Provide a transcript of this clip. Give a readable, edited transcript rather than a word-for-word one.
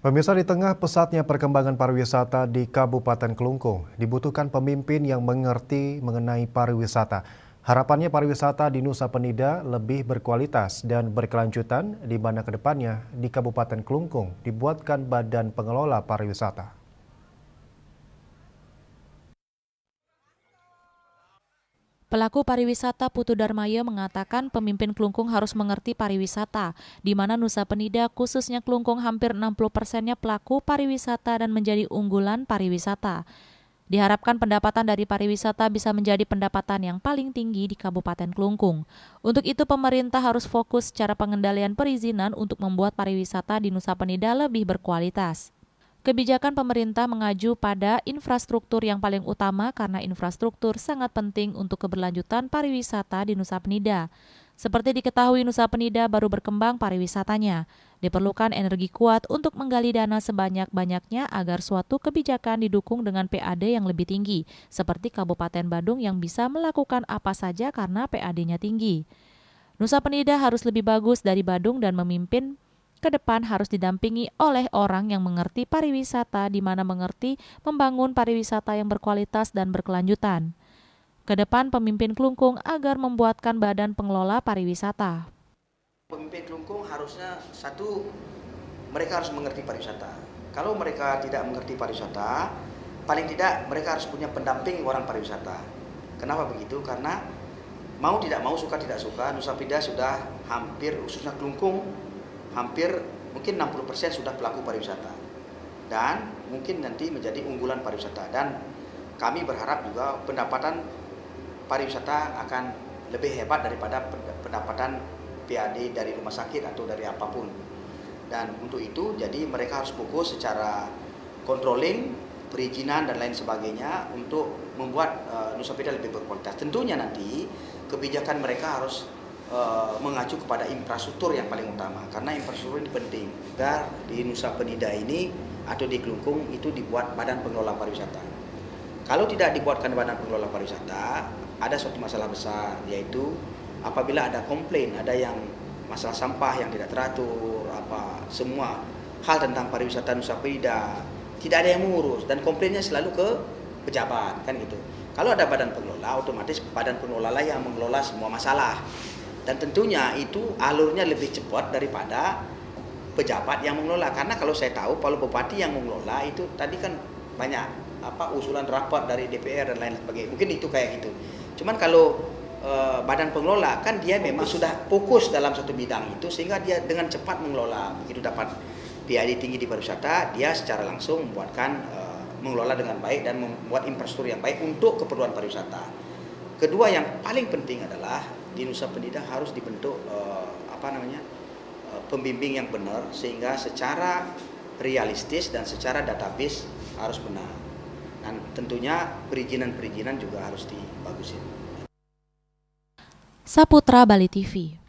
Pemirsa, di tengah pesatnya perkembangan pariwisata di Kabupaten Kelungkung, dibutuhkan pemimpin yang mengerti mengenai pariwisata. Harapannya pariwisata di Nusa Penida lebih berkualitas dan berkelanjutan, di mana kedepannya di Kabupaten Kelungkung dibuatkan badan pengelola pariwisata. Pelaku pariwisata Putu Darmaya mengatakan pemimpin Kelungkung harus mengerti pariwisata, di mana Nusa Penida khususnya Kelungkung hampir 60%-nya pelaku pariwisata dan menjadi unggulan pariwisata. Diharapkan pendapatan dari pariwisata bisa menjadi pendapatan yang paling tinggi di Kabupaten Kelungkung. Untuk itu pemerintah harus fokus secara pengendalian perizinan untuk membuat pariwisata di Nusa Penida lebih berkualitas. Kebijakan pemerintah mengacu pada infrastruktur yang paling utama karena infrastruktur sangat penting untuk keberlanjutan pariwisata di Nusa Penida. Seperti diketahui, Nusa Penida baru berkembang pariwisatanya. Diperlukan energi kuat untuk menggali dana sebanyak-banyaknya agar suatu kebijakan didukung dengan PAD yang lebih tinggi, seperti Kabupaten Badung yang bisa melakukan apa saja karena PAD-nya tinggi. Nusa Penida harus lebih bagus dari Badung dan memimpin ke depan harus didampingi oleh orang yang mengerti pariwisata, di mana mengerti membangun pariwisata yang berkualitas dan berkelanjutan. Ke depan pemimpin Kelungkung agar membuatkan badan pengelola pariwisata. Pemimpin Kelungkung harusnya satu, mereka harus mengerti pariwisata. Kalau mereka tidak mengerti pariwisata, paling tidak mereka harus punya pendamping orang pariwisata. Kenapa begitu? Karena mau tidak mau, suka tidak suka, Nusa Penida sudah hampir, khususnya Kelungkung, hampir mungkin 60% sudah pelaku pariwisata. Dan mungkin nanti menjadi unggulan pariwisata. Dan kami berharap juga pendapatan pariwisata akan lebih hebat daripada pendapatan PAD dari rumah sakit atau dari apapun. Dan untuk itu jadi mereka harus fokus secara controlling, perizinan dan lain sebagainya untuk membuat Nusa Penida lebih berkualitas. Tentunya nanti kebijakan mereka harus mengacu kepada infrastruktur yang paling utama, karena infrastruktur ini penting agar di Nusa Penida ini atau di Kelungkung itu dibuat badan pengelola pariwisata. Kalau tidak dibuatkan badan pengelola pariwisata, ada suatu masalah besar, yaitu apabila ada komplain, ada yang masalah sampah yang tidak teratur, semua hal tentang pariwisata Nusa Penida tidak ada yang mengurus dan komplainnya selalu ke pejabat, kan gitu. Kalau ada badan pengelola, otomatis badan pengelola lah yang mengelola semua masalah. Dan tentunya itu alurnya lebih cepat daripada pejabat yang mengelola. Karena kalau saya tahu, kalau bupati yang mengelola itu tadi kan banyak usulan rapat dari DPR dan lain sebagainya. Mungkin itu kayak gitu. Cuman kalau badan pengelola kan dia memang sudah fokus dalam satu bidang itu, sehingga dia dengan cepat mengelola. Begitu dapat PAD tinggi di pariwisata, dia secara langsung membuatkan mengelola dengan baik dan membuat infrastruktur yang baik untuk keperluan pariwisata. Kedua yang paling penting adalah di Nusa Penida harus dibentuk pembimbing yang benar, sehingga secara realistis dan secara database harus benar. Dan tentunya perizinan-perizinan juga harus dibagusin. Saputra Bali TV.